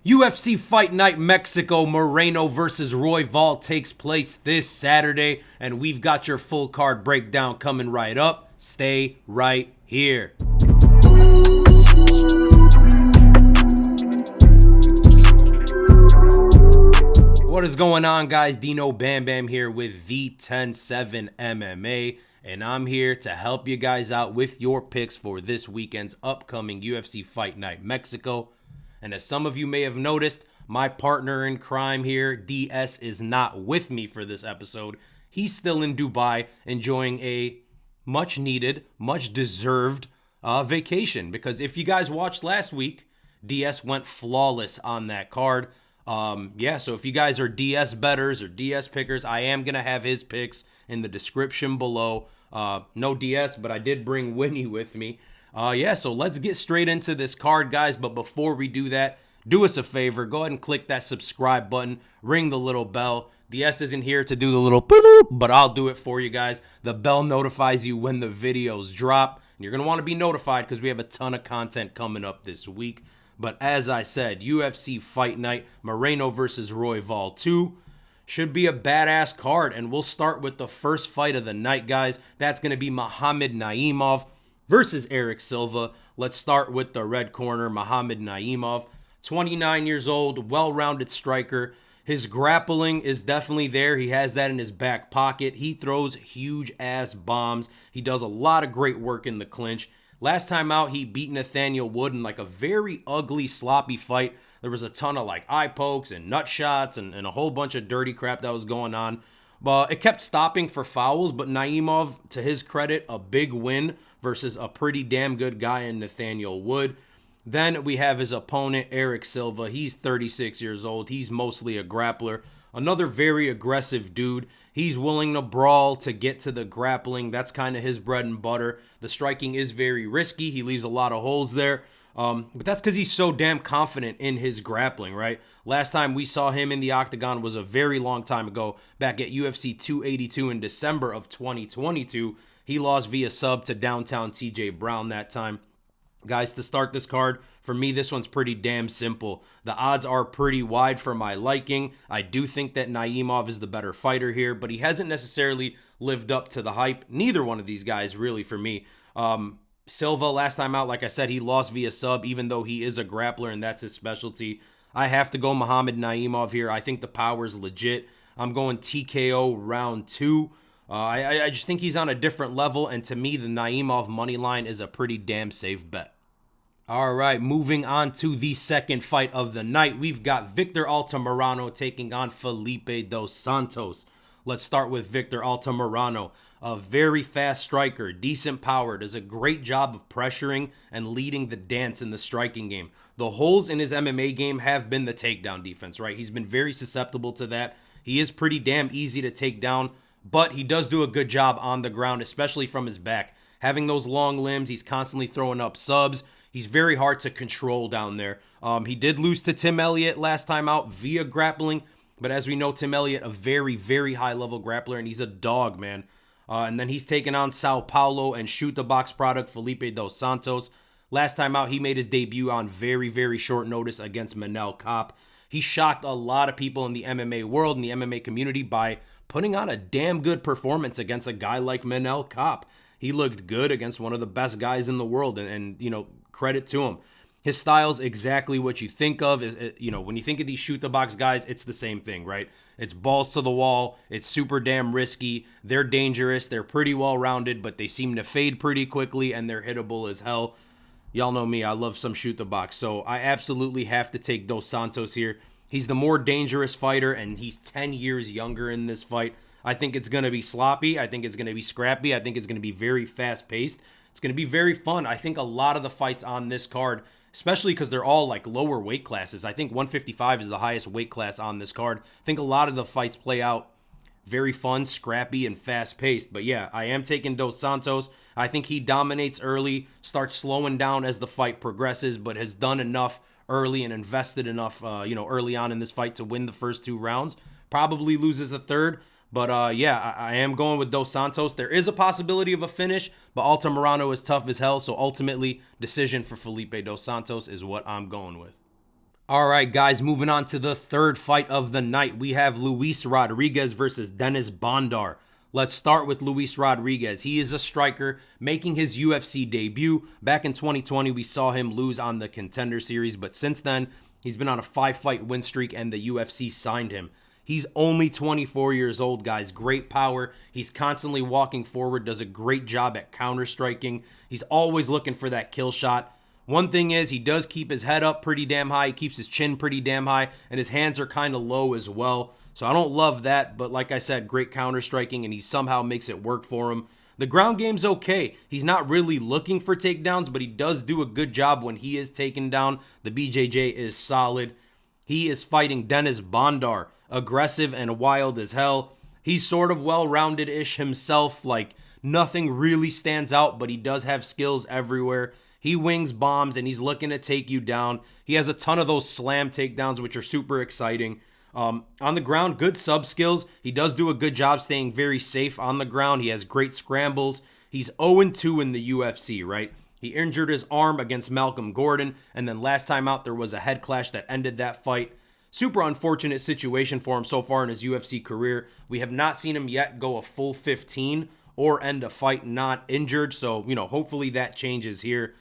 UFC Fight Night Mexico Moreno versus Royval takes place this Saturday, and we've got your full card breakdown coming right up. Stay right here. What is going on, guys? Dino Bam Bam here with the 10-7 MMA, and I'm here to help you guys out with your picks for this weekend's upcoming UFC Fight Night Mexico. And as some of you may have noticed, my partner in crime here, DS, is not with me for this episode. He's still in Dubai enjoying a much needed, much deserved vacation. Because if you guys watched last week, DS went flawless on that card. So if you guys are DS bettors or DS pickers, I am going to have his picks in the description below. No DS, but I did bring Winnie with me. So let's get straight into this card, guys. But before we do that, do us a favor. Go ahead and click that subscribe button. Ring the little bell. DS isn't here to do the little boop, but I'll do it for you guys. The bell notifies you when the videos drop. And you're going to want to be notified because we have a ton of content coming up this week. But as I said, UFC Fight Night Moreno versus Royval 2 should be a badass card. And we'll start with the first fight of the night, guys. That's going to be Muhammad Naimov versus Eric Silva. Let's start with the red corner, Muhammad Naimov. 29 years old, well-rounded striker. His grappling is definitely there. He has that in his back pocket. He throws huge-ass bombs. He does a lot of great work in the clinch. Last time out, he beat Nathaniel Wood in like a very ugly, sloppy fight. There was a ton of like eye pokes and nut shots and a whole bunch of dirty crap that was going on. But it kept stopping for fouls, but Naimov, to his credit, a big win versus a pretty damn good guy in Nathaniel Wood. Then we have his opponent, Eric Silva. He's 36 years old. He's mostly a grappler. Another very aggressive dude. He's willing to brawl to get to the grappling. That's kind of his bread and butter. The striking is very risky. He leaves a lot of holes there. But that's because he's so damn confident in his grappling, right? Last time we saw him in the octagon was a very long time ago, back at UFC 282 in December of 2022. He lost via sub to downtown TJ Brown that time. Guys, to start this card, for me, this one's pretty damn simple. The odds are pretty wide for my liking. I do think that Naimov is the better fighter here, but he hasn't necessarily lived up to the hype. Neither one of these guys, really, for me. Silva, last time out, like I said, he lost via sub, even though he is a grappler and that's his specialty. I have to go Muhammad Naimov here. I think the power's legit. I'm going TKO round 2. I just think he's on a different level, and to me, the Naimov money line is a pretty damn safe bet. All right, moving on to the second fight of the night. We've got Victor Altamirano taking on Felipe dos Santos. Let's start with Victor Altamirano. A very fast striker, decent power, does a great job of pressuring and leading the dance in the striking game. The holes in his MMA game have been the takedown defense, right? He's been very susceptible to that. He is pretty damn easy to take down, but he does do a good job on the ground, especially from his back. Having those long limbs, he's constantly throwing up subs. He's very hard to control down there. He did lose to Tim Elliott last time out via grappling, but as we know, Tim Elliott, a very, very high-level grappler, and he's a dog, man. And then he's taken on Sao Paulo and shoot-the-box product Felipe dos Santos. Last time out, he made his debut on very, very short notice against Manuel. He shocked a lot of people in the MMA world, in the MMA community, by putting on a damn good performance against a guy like Manuel. He looked good against one of the best guys in the world, and credit to him. His style's exactly what you think of. When you think of these shoot-the-box guys, it's the same thing, right? It's balls to the wall. It's super damn risky. They're dangerous. They're pretty well-rounded, but they seem to fade pretty quickly, and they're hittable as hell. Y'all know me. I love some shoot-the-box, so I absolutely have to take Dos Santos here. He's the more dangerous fighter, and he's 10 years younger in this fight. I think it's going to be sloppy. I think it's going to be scrappy. I think it's going to be very fast-paced. It's going to be very fun. I think a lot of the fights on this card, especially because they're all like lower weight classes. I think 155 is the highest weight class on this card. I think a lot of the fights play out very fun, scrappy, and fast-paced. But yeah, I am taking Dos Santos. I think he dominates early, starts slowing down as the fight progresses, but has done enough early and invested enough, early on in this fight to win the first 2 rounds. Probably loses the third. But I am going with Dos Santos. There is a possibility of a finish, but Altamirano is tough as hell. So ultimately, decision for Felipe Dos Santos is what I'm going with. All right, guys, moving on to the third fight of the night. We have Luis Rodriguez versus Dennis Bondar. Let's start with Luis Rodriguez. He is a striker making his UFC debut. Back in 2020, we saw him lose on the Contender Series, but since then, he's been on a 5-fight win streak and the UFC signed him. He's only 24 years old, guys. Great power. He's constantly walking forward, does a great job at counter-striking. He's always looking for that kill shot. One thing is, he does keep his head up pretty damn high. He keeps his chin pretty damn high, and his hands are kind of low as well. So I don't love that, but like I said, great counter-striking, and he somehow makes it work for him. The ground game's okay. He's not really looking for takedowns, but he does do a good job when he is taken down. The BJJ is solid. He is fighting Dennis Bondar, aggressive and wild as hell. He's sort of well-rounded-ish himself, like nothing really stands out, but he does have skills everywhere. He wings bombs, and he's looking to take you down. He has a ton of those slam takedowns, which are super exciting. On the ground, good sub skills. He does do a good job staying very safe on the ground. He has great scrambles. He's 0-2 in the UFC, right? He injured his arm against Malcolm Gordon, and then last time out, there was a head clash that ended that fight. Super unfortunate situation for him so far in his UFC career. We have not seen him yet go a full 15 or end a fight not injured, so, hopefully that changes here.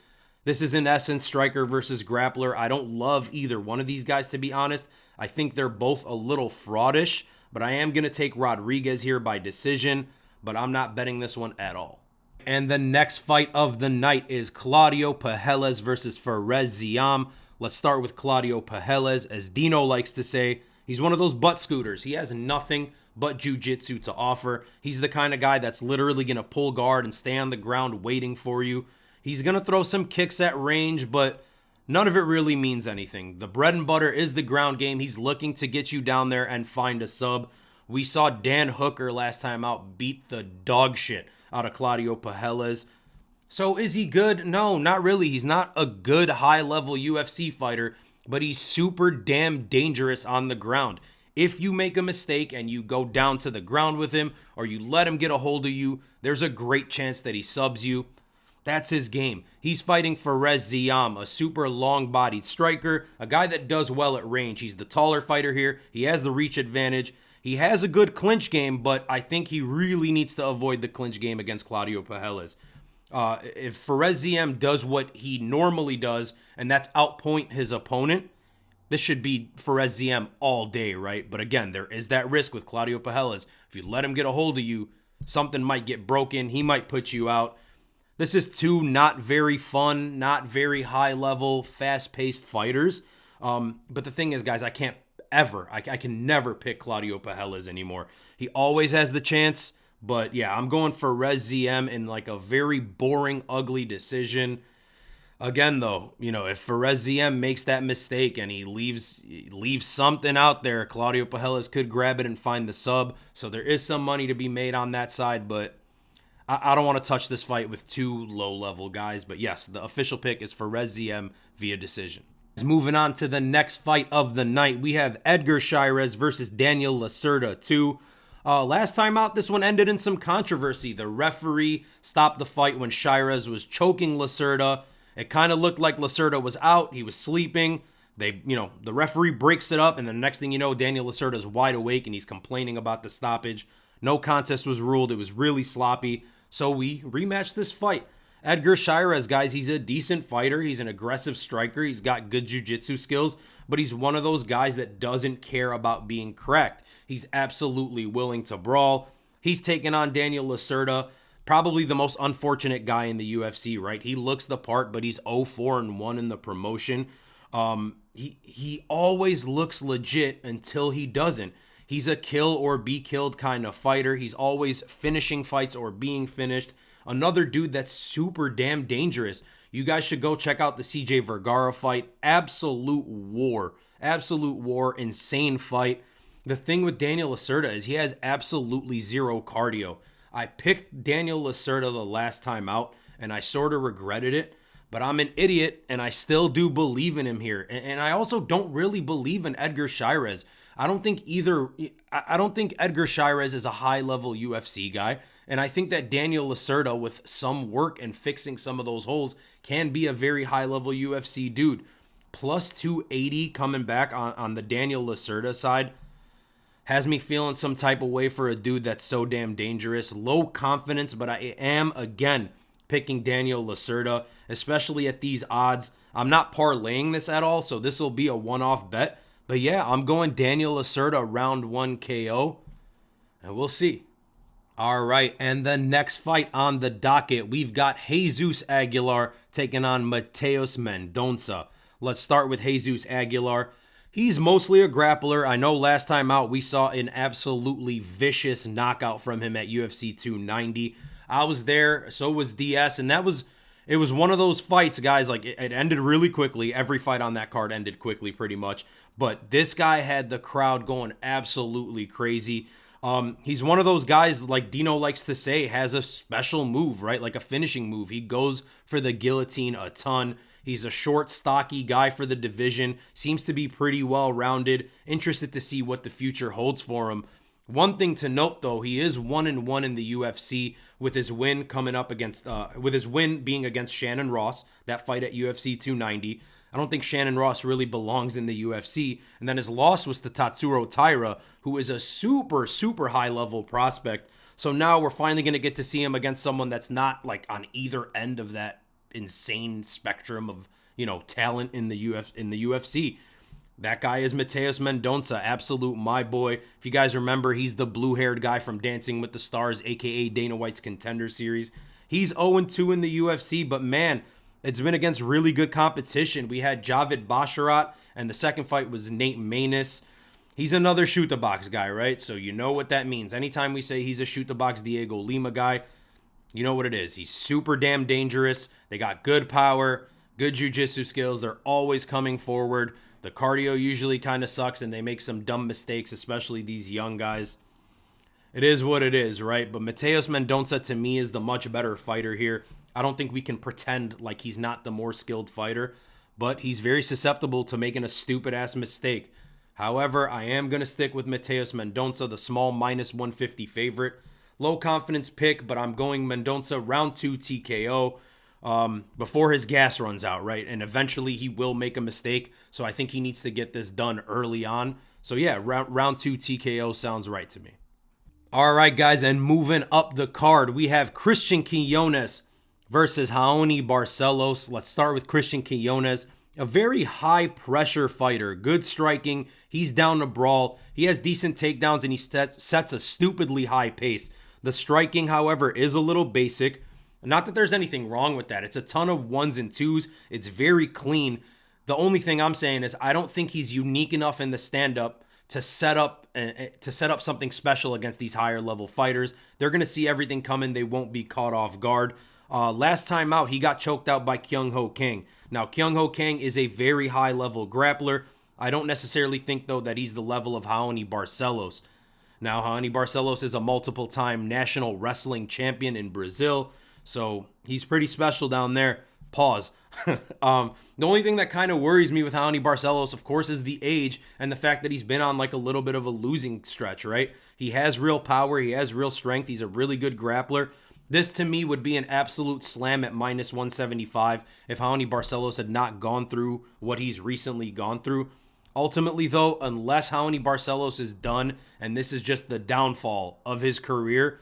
This is in essence striker versus grappler. I don't love either one of these guys, to be honest. I think they're both a little fraudish, but I am going to take Rodriguez here by decision, but I'm not betting this one at all. And the next fight of the night is Claudio Pena versus FZ Zam. Let's start with Claudio Pena. As Dino likes to say, he's one of those butt scooters. He has nothing but jiu-jitsu to offer. He's the kind of guy that's literally going to pull guard and stay on the ground waiting for you. He's going to throw some kicks at range, but none of it really means anything. The bread and butter is the ground game. He's looking to get you down there and find a sub. We saw Dan Hooker last time out beat the dog shit out of Claudio Pena. So is he good? No, not really. He's not a good high-level UFC fighter, but he's super damn dangerous on the ground. If you make a mistake and you go down to the ground with him, or you let him get a hold of you, there's a great chance that he subs you. That's his game. He's fighting FZ Zam, a super long-bodied striker, a guy that does well at range. He's the taller fighter here. He has the reach advantage. He has a good clinch game, but I think he really needs to avoid the clinch game against Claudio Pena. If FZ Zam does what he normally does, and that's outpoint his opponent, this should be FZ Zam all day, right? But again, there is that risk with Claudio Pena. If you let him get a hold of you, something might get broken. He might put you out. This is two not very fun, not very high-level, fast-paced fighters. But the thing is, guys, I can never pick Claudio Pena anymore. He always has the chance, but yeah, I'm going for FZ Zam in like a very boring, ugly decision. Again, though, if FZ Zam makes that mistake and he leaves something out there, Claudio Pena could grab it and find the sub. So there is some money to be made on that side, but I don't want to touch this fight with two low-level guys, but yes, the official pick is FZ Zam via decision. Moving on to the next fight of the night, we have Edgar Chairez versus Daniel Lacerda 2. Last time out, this one ended in some controversy. The referee stopped the fight when Chairez was choking Lacerda. It kind of looked like Lacerda was out. He was sleeping. The referee breaks it up, and the next thing you know, Daniel Lacerda is wide awake, and he's complaining about the stoppage. No contest was ruled. It was really sloppy. So we rematched this fight. Edgar Chairez, guys, he's a decent fighter. He's an aggressive striker. He's got good jiu-jitsu skills, but he's one of those guys that doesn't care about being cracked. He's absolutely willing to brawl. He's taken on Daniel Lacerda, probably the most unfortunate guy in the UFC, right? He looks the part, but he's 0-4-1 in the promotion. He always looks legit until he doesn't. He's a kill or be killed kind of fighter. He's always finishing fights or being finished. Another dude that's super damn dangerous. You guys should go check out the CJ Vergara fight. Absolute war. Insane fight. The thing with Daniel Lacerda is he has absolutely zero cardio. I picked Daniel Lacerda the last time out, and I sort of regretted it. But I'm an idiot, and I still do believe in him here. And I also don't really believe in Edgar Chairez. I don't think Edgar Chairez is a high-level UFC guy, and I think that Daniel Lacerda, with some work and fixing some of those holes, can be a very high-level UFC dude. Plus 280 coming back on the Daniel Lacerda side has me feeling some type of way for a dude that's so damn dangerous. Low confidence, but I am, again, picking Daniel Lacerda, especially at these odds. I'm not parlaying this at all, so this will be a one-off bet. But yeah, I'm going Daniel Lacerda round 1 KO, and we'll see. All right, and the next fight on the docket, we've got Jesús Aguilar taking on Mateus Mendonça. Let's start with Jesús Aguilar. He's mostly a grappler. I know last time out we saw an absolutely vicious knockout from him at UFC 290. I was there, so was DS, and it was one of those fights, guys, like it ended really quickly. Every fight on that card ended quickly pretty much. But this guy had the crowd going absolutely crazy. He's one of those guys, like Dino likes to say, has a special move, right? Like a finishing move. He goes for the guillotine a ton. He's a short, stocky guy for the division. Seems to be pretty well-rounded. Interested to see what the future holds for him. One thing to note, though, he is 1-1 in the UFC with his win coming up against, with his win being against Shannon Ross, that fight at UFC 290. I don't think Shannon Ross really belongs in the UFC. And then his loss was to Tatsuro Taira, who is a super, super high-level prospect. So now we're finally going to get to see him against someone that's not like on either end of that insane spectrum of, talent in the UFC. That guy is Mateus Mendonça, absolute my boy. If you guys remember, he's the blue-haired guy from Dancing with the Stars, aka Dana White's Contender Series. He's 0-2 in the UFC, but man, it's been against really good competition. We had Javid Basharat, and the second fight was Nate Maness. He's another shoot-the-box guy, right? So you know what that means. Anytime we say he's a shoot-the-box Diego Lima guy, you know what it is. He's super damn dangerous. They got good power, good jiu-jitsu skills. They're always coming forward. The cardio usually kind of sucks, and they make some dumb mistakes, especially these young guys. It is what it is, right? But Mateus Mendonça, to me, is the much better fighter here. I don't think we can pretend like he's not the more skilled fighter, but he's very susceptible to making a stupid-ass mistake. However, I am going to stick with Mateus Mendonça, the small minus 150 favorite. Low confidence pick, but I'm going Mendonça round 2 TKO before his gas runs out, right? And eventually he will make a mistake, so I think he needs to get this done early on. So yeah, round 2 TKO sounds right to me. All right, guys, and moving up the card, we have Cristian Quiñonez versus Raoni Barcelos. Let's start with Cristian Quiñonez. A very high-pressure fighter. Good striking. He's down to brawl. He has decent takedowns, and he sets a stupidly high pace. The striking, however, is a little basic. Not that there's anything wrong with that. It's a ton of 1s and 2s. It's very clean. The only thing I'm saying is I don't think he's unique enough in the stand-up to set up something special against these higher-level fighters. They're going to see everything coming. They won't be caught off guard. Last time out, he got choked out by Kyung Ho Kang. Now, Kyung Ho Kang is a very high-level grappler. I don't necessarily think, though, that he's the level of Raoni Barcelos. Now, Raoni Barcelos is a multiple-time national wrestling champion in Brazil, so he's pretty special down there. Pause. The only thing that kind of worries me with Raoni Barcelos, of course, is the age and the fact that he's been on like a little bit of a losing stretch, right? He has real power. He has real strength. He's a really good grappler. This, to me, would be an absolute slam at minus 175 if Raoni Barcelos had not gone through what he's recently gone through. Ultimately, though, unless Raoni Barcelos is done and this is just the downfall of his career,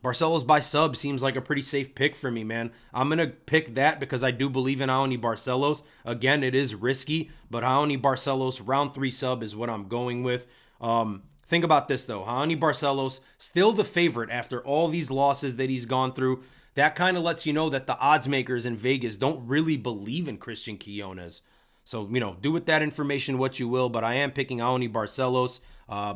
Barcelos by sub seems like a pretty safe pick for me, man. I'm going to pick that because I do believe in Raoni Barcelos. Again, it is risky, but Raoni Barcelos round 3 sub is what I'm going with. Think about this, though. Raoni Barcelos, still the favorite after all these losses that he's gone through. That kind of lets you know that the odds makers in Vegas don't really believe in Cristian Quiñonez. So, do with that information what you will, but I am picking Raoni Barcelos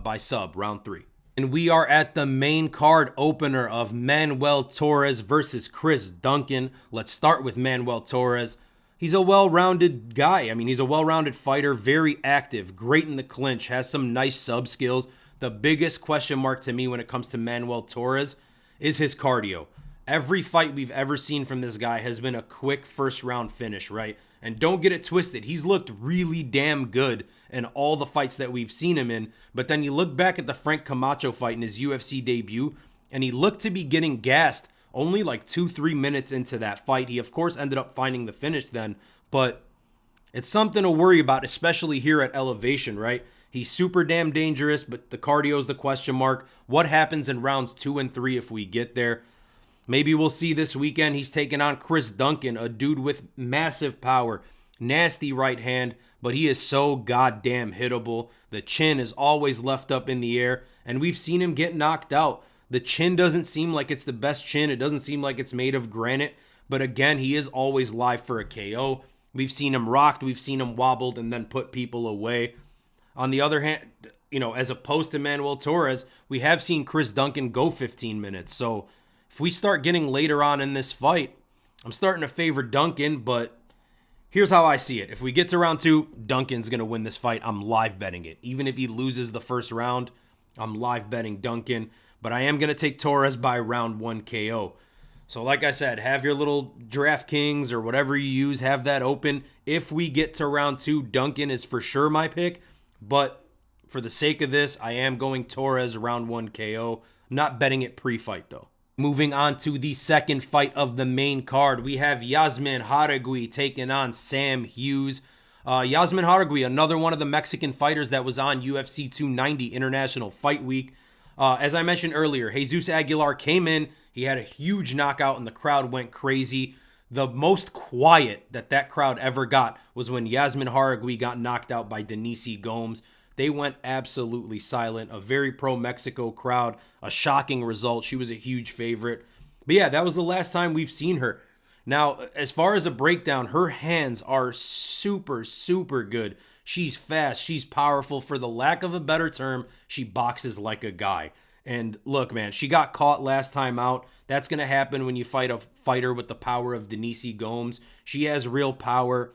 by sub, round 3. And we are at the main card opener of Manuel Torres versus Chris Duncan. Let's start with Manuel Torres. He's a well-rounded guy. I mean, he's a well-rounded fighter, very active, great in the clinch, has some nice sub skills. The biggest question mark to me when it comes to Manuel Torres is his cardio. Every fight we've ever seen from this guy has been a quick first-round finish, right? And don't get it twisted. He's looked really damn good in all the fights that we've seen him in. But then you look back at the Frank Camacho fight in his UFC debut, and he looked to be getting gassed only like 2-3 minutes into that fight. He, of course, ended up finding the finish then. But It's something to worry about, especially here at elevation, right? He's super damn dangerous, but the cardio's the question mark. What happens in rounds 2 and 3 if we get there? Maybe we'll see this weekend he's taking on Chris Duncan, a dude with massive power, nasty right hand, but he is so goddamn hittable. The chin is always left up in the air, and we've seen him get knocked out. The chin doesn't seem like it's the best chin. It doesn't seem like it's made of granite, but again, he is always live for a KO. We've seen him rocked, we've seen him wobbled and then put people away. On the other hand, as opposed to Manuel Torres, we have seen Chris Duncan go 15 minutes. So if we start getting later on in this fight, I'm starting to favor Duncan, but here's how I see it. If we get to round 2, Duncan's going to win this fight. I'm live betting it. Even if he loses the first round, I'm live betting Duncan. But I am going to take Torres by round 1 KO. So like I said, have your little DraftKings or whatever you use, have that open. If we get to round 2, Duncan is for sure my pick. But for the sake of this, I am going Torres round 1 KO. I'm not betting it pre-fight though. Moving on to the second fight of the main card, we have Yazmin Jauregui taking on Sam Hughes. Yazmin Jauregui, another one of the Mexican fighters that was on UFC 290 International Fight Week. As I mentioned earlier, Jesús Aguilar came in. He had a huge knockout and the crowd went crazy. The most quiet that crowd ever got was when Yazmin Jauregui got knocked out by Denise Gomes. They went absolutely silent. A very pro-Mexico crowd. A shocking result. She was a huge favorite. But yeah, that was the last time we've seen her. Now, as far as a breakdown, her hands are super, super good. She's fast. She's powerful. For the lack of a better term, she boxes like a guy. And look, man, she got caught last time out. That's going to happen when you fight a fighter with the power of Denise Gomes. She has real power.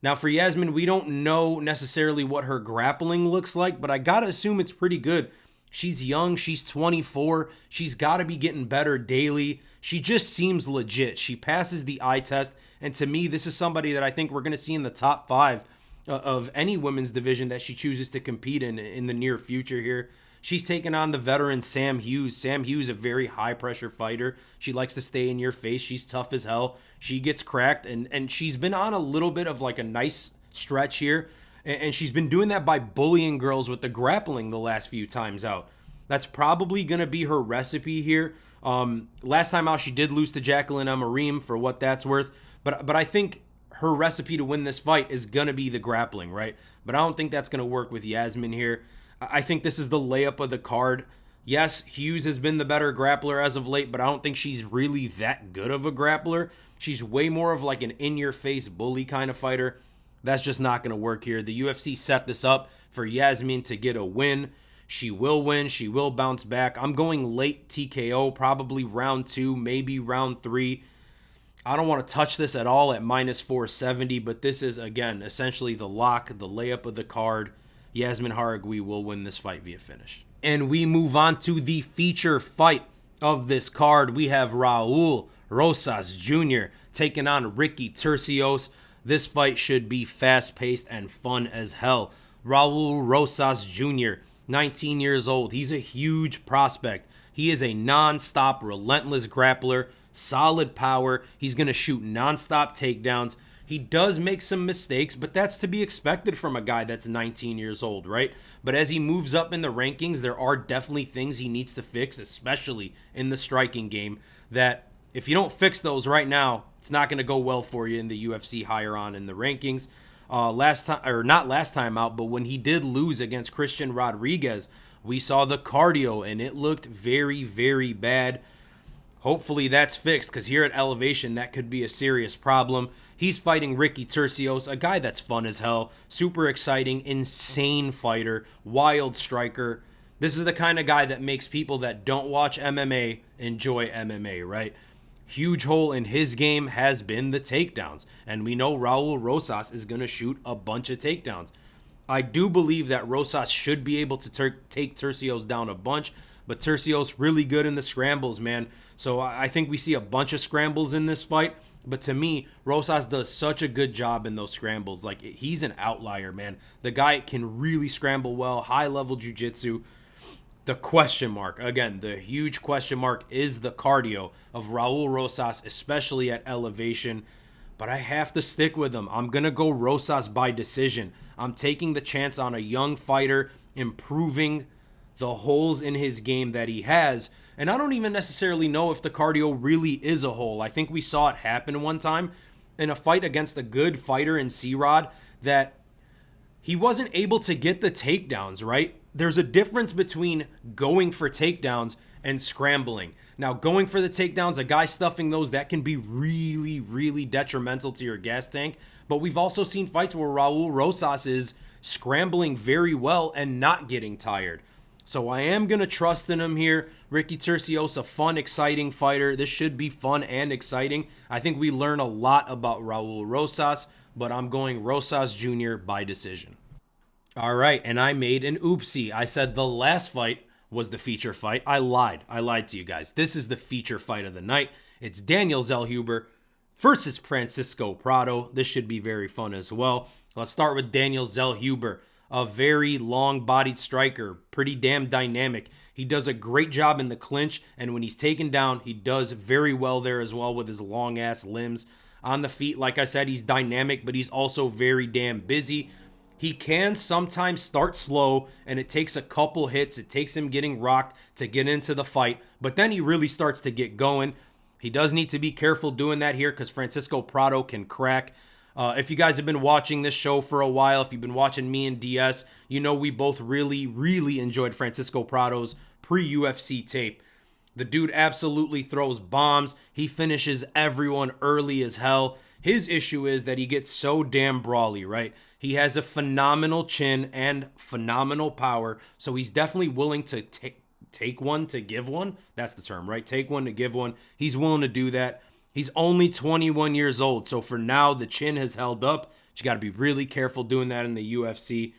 Now, for Yazmin, we don't know necessarily what her grappling looks like, but I got to assume it's pretty good. She's young. She's 24. She's got to be getting better daily. She just seems legit. She passes the eye test. And to me, this is somebody that I think we're going to see in the top 5 of any women's division that she chooses to compete in the near future here. She's taking on the veteran Sam Hughes. Sam Hughes, a very high-pressure fighter. She likes to stay in your face. She's tough as hell. She gets cracked, and she's been on a little bit of like a nice stretch here, and she's been doing that by bullying girls with the grappling the last few times out. That's probably going to be her recipe here. Last time out, she did lose to Jacqueline Amarim for what that's worth, but I think her recipe to win this fight is going to be the grappling, right? But I don't think that's going to work with Yazmin here. I think this is the layup of the card. Yes, Hughes has been the better grappler as of late, but I don't think she's really that good of a grappler. She's way more of like an in-your-face bully kind of fighter. That's just not going to work here. The UFC set this up for Yazmin to get a win. She will win. She will bounce back. I'm going late TKO, probably round 2, maybe round 3. I don't want to touch this at all at minus 470, but this is, again, essentially the lock, the layup of the card. Yazmin Jauregui will win this fight via finish. And we move on to the feature fight of this card. We have Raul Rosas Jr. taking on Ricky Turcios. This fight should be fast-paced and fun as hell. Raul Rosas Jr., 19 years old. He's a huge prospect. He is a non-stop, relentless grappler, solid power. He's going to shoot non-stop takedowns. He does make some mistakes, but that's to be expected from a guy that's 19 years old, right? But as he moves up in the rankings, there are definitely things he needs to fix, especially in the striking game, that if you don't fix those right now, it's not going to go well for you in the UFC higher on in the rankings. Not last time out, but when he did lose against Cristian Rodriguez, we saw the cardio, and it looked very, very bad. Hopefully that's fixed, because here at Elevation, that could be a serious problem. He's fighting Ricky Turcios, a guy that's fun as hell, super exciting, insane fighter, wild striker. This is the kind of guy that makes people that don't watch MMA enjoy MMA, right? Huge hole in his game has been the takedowns, and we know Raul Rosas is going to shoot a bunch of takedowns. I do believe that Rosas should be able to take Turcios down a bunch, but Turcios really good in the scrambles, man. So I think we see a bunch of scrambles in this fight. But to me, Rosas does such a good job in those scrambles. Like, he's an outlier, man. The guy can really scramble well, high-level jiu-jitsu. The question mark, again, the huge question mark is the cardio of Raul Rosas, especially at Elevation. but I have to stick with him. I'm going to go Rosas by decision. I'm taking the chance on a young fighter improving the holes in his game that he has. And I don't even necessarily know if the cardio really is a hole. I think we saw it happen one time in a fight against a good fighter in C-Rod that he wasn't able to get the takedowns, right? There's a difference between going for takedowns and scrambling. Now, going for the takedowns, a guy stuffing those, that can be really, really detrimental to your gas tank. But we've also seen fights where Raul Rosas is scrambling very well and not getting tired. So I am going to trust in him here. Ricky Turcios, a fun, exciting fighter. This should be fun and exciting. I think we learn a lot about Raul Rosas, but I'm going Rosas Jr. by decision. All right, and I made an oopsie. I said the last fight was the feature fight. I lied. I lied to you guys. This is the feature fight of the night. It's Daniel Zellhuber versus Francisco Prado. This should be very fun as well. Let's start with Daniel Zellhuber, a very long-bodied striker, pretty damn dynamic. He does a great job in the clinch, and when he's taken down, he does very well there as well with his long-ass limbs. On the feet, like I said, he's dynamic, but he's also very damn busy. He can sometimes start slow, and it takes a couple hits. It takes him getting rocked to get into the fight, but then he really starts to get going. He does need to be careful doing that here because Francisco Prado can crack. If you guys have been watching this show for a while, if you've been watching me and DS, you know we both really, really enjoyed Francisco Prado's pre-UFC tape. The dude absolutely throws bombs. He finishes everyone early as hell. His issue is that he gets so damn brawly, right? He has a phenomenal chin and phenomenal power, so he's definitely willing to take one to give one. That's the term, right? Take one to give one. He's willing to do that. He's only 21 years old, so for now, the chin has held up. But you got to be really careful doing that in the UFC.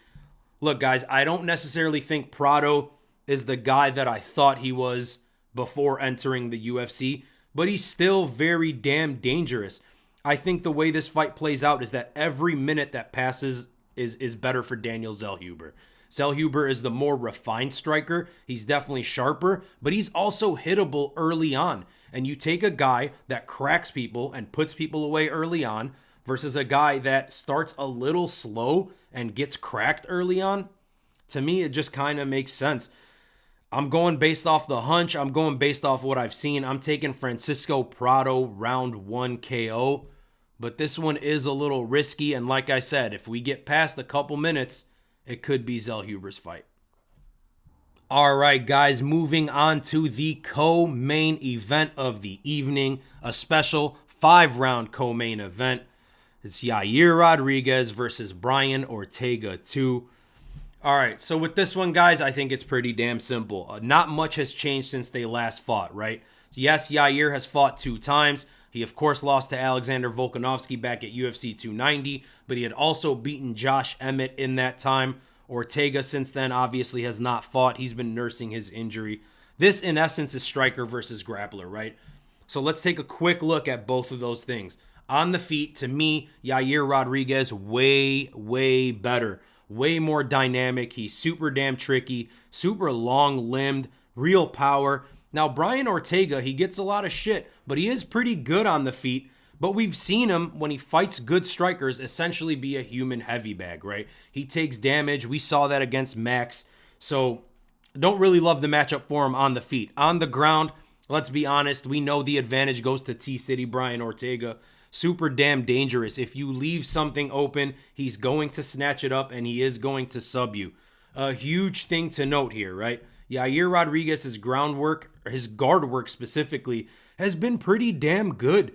Look, guys, I don't necessarily think Prado is the guy that I thought he was before entering the UFC, but he's still very damn dangerous. I think the way this fight plays out is that every minute that passes is better for Daniel Zellhuber. Zellhuber is the more refined striker. He's definitely sharper, but he's also hittable early on. And you take a guy that cracks people and puts people away early on versus a guy that starts a little slow and gets cracked early on. To me, it just kind of makes sense. I'm going based off the hunch. I'm going based off what I've seen. I'm taking Francisco Prado round 1 KO. But this one is a little risky. And like I said, if we get past a couple minutes, it could be Zellhuber's fight. All right, guys, moving on to the co-main event of the evening, a special 5-round co-main event. It's Yair Rodriguez versus Brian Ortega 2. All right, so with this one, guys, I think it's pretty damn simple. Not much has changed since they last fought, right? So yes, Yair has fought 2 times. He, of course, lost to Alexander Volkanovski back at UFC 290, but he had also beaten Josh Emmett in that time. Ortega since then obviously has not fought. He's been nursing his injury. This, in essence, is striker versus grappler, right? So let's take a quick look at both of those things. On the feet, to me, Yair Rodriguez, way, way better. Way more dynamic. He's super damn tricky, super long-limbed, real power. Now, Brian Ortega, he gets a lot of shit, but he is pretty good on the feet. But we've seen him, when he fights good strikers, essentially be a human heavy bag, right? He takes damage. We saw that against Max. So don't really love the matchup for him on the feet. On the ground, let's be honest, we know the advantage goes to T-City Brian Ortega. Super damn dangerous. If you leave something open, he's going to snatch it up and he is going to sub you. A huge thing to note here, right? Yair Rodriguez's groundwork, his guard work specifically, has been pretty damn good.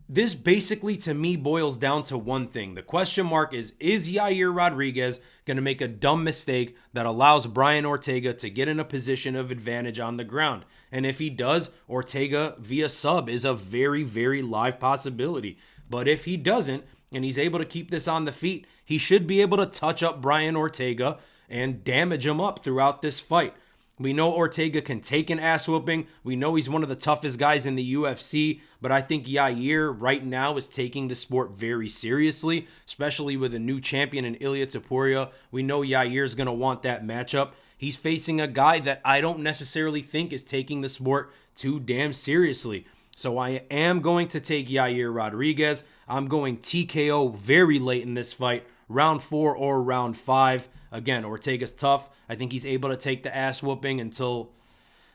This basically, to me, boils down to one thing. The question mark is Yair Rodriguez going to make a dumb mistake that allows Brian Ortega to get in a position of advantage on the ground? And if he does, Ortega via sub is a very, very live possibility. But if he doesn't, and he's able to keep this on the feet, he should be able to touch up Brian Ortega and damage him up throughout this fight. We know Ortega can take an ass whooping. We know he's one of the toughest guys in the UFC, but I think Yair right now is taking the sport very seriously, especially with a new champion in Ilia Topuria. We know Yair's going to want that matchup. He's facing a guy that I don't necessarily think is taking the sport too damn seriously. So I am going to take Yair Rodriguez. I'm going TKO very late in this fight, round 4 or round 5. Again, Ortega's tough. I think he's able to take the ass whooping until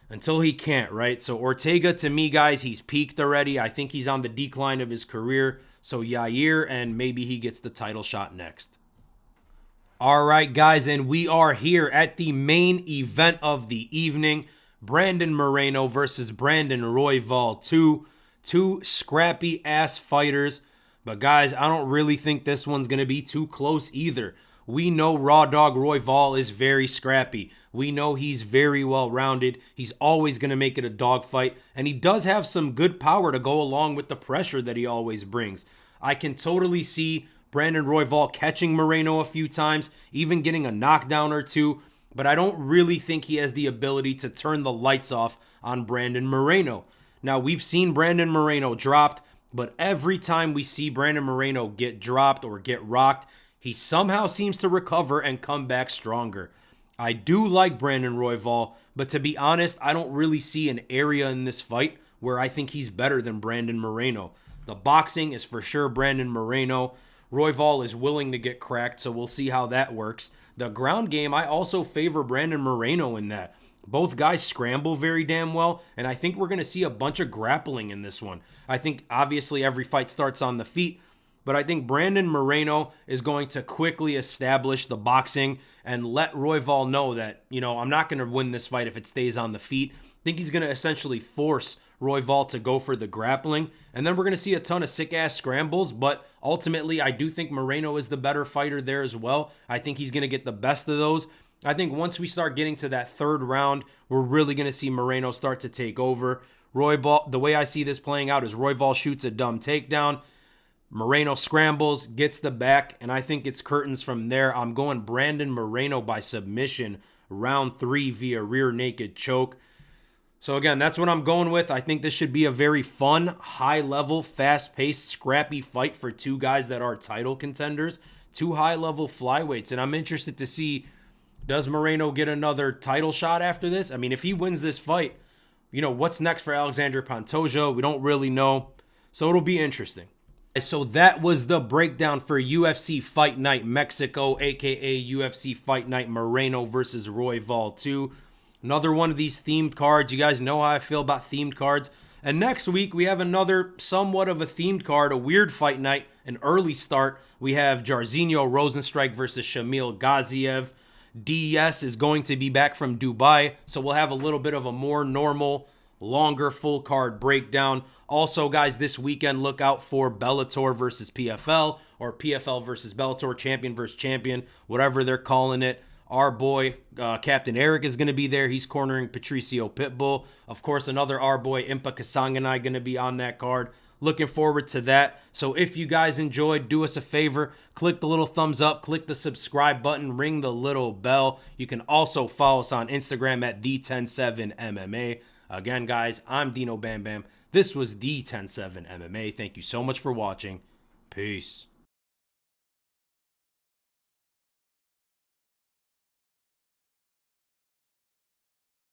he can't, right? So Ortega, to me, guys, he's peaked already. I think he's on the decline of his career. So Yair, and maybe he gets the title shot next. All right, guys, and we are here at the main event of the evening. Brandon Moreno versus Brandon Royval. Two scrappy-ass fighters. But, guys, I don't really think this one's going to be too close either. We know Raw Dog Royval is very scrappy. We know he's very well-rounded. He's always going to make it a dogfight. And he does have some good power to go along with the pressure that he always brings. I can totally see Brandon Royval catching Moreno a few times, even getting a knockdown or two. But I don't really think he has the ability to turn the lights off on Brandon Moreno. Now, we've seen Brandon Moreno dropped, but every time we see Brandon Moreno get dropped or get rocked, he somehow seems to recover and come back stronger. I do like Brandon Royval, but to be honest, I don't really see an area in this fight where I think he's better than Brandon Moreno. The boxing is for sure Brandon Moreno. Royval is willing to get cracked, so we'll see how that works. The ground game, I also favor Brandon Moreno in that. Both guys scramble very damn well, and I think we're going to see a bunch of grappling in this one. I think, obviously, every fight starts on the feet, but I think Brandon Moreno is going to quickly establish the boxing and let Royval know that, I'm not going to win this fight if it stays on the feet. I think he's going to essentially force Royval to go for the grappling, and then we're going to see a ton of sick-ass scrambles, but ultimately, I do think Moreno is the better fighter there as well. I think he's going to get the best of those. I think once we start getting to that third round, we're really going to see Moreno start to take over. Royval, the way I see this playing out is Royval shoots a dumb takedown, Moreno scrambles, gets the back, and I think it's curtains from there. I'm going Brandon Moreno by submission, round 3 via rear naked choke. So again, that's what I'm going with. I think this should be a very fun, high-level, fast-paced, scrappy fight for two guys that are title contenders, two high-level flyweights, and I'm interested to see, does Moreno get another title shot after this? I mean, if he wins this fight, what's next for Alexandre Pantoja? We don't really know, so it'll be interesting. So that was the breakdown for UFC Fight Night Mexico, aka UFC Fight Night Moreno versus Royval 2. Another one of these themed cards. You guys know how I feel about themed cards. And next week, we have another somewhat of a themed card, a weird fight night, an early start. We have Jairzinho Rozenstruik versus Shamil Gaziev. DES is going to be back from Dubai, so we'll have a little bit of a more normal, longer full card breakdown. Also, guys, this weekend, look out for Bellator versus PFL, or PFL versus Bellator, champion versus champion, whatever they're calling it. Our boy, Captain Eric, is going to be there. He's cornering Patricio Pitbull. Of course, another our boy, Impa Kasanganay, going to be on that card. Looking forward to that. So if you guys enjoyed, do us a favor. Click the little thumbs up. Click the subscribe button. Ring the little bell. You can also follow us on Instagram at the107MMA. Again, guys, I'm Dino Bam Bam. This was the 107 MMA. Thank you so much for watching. Peace.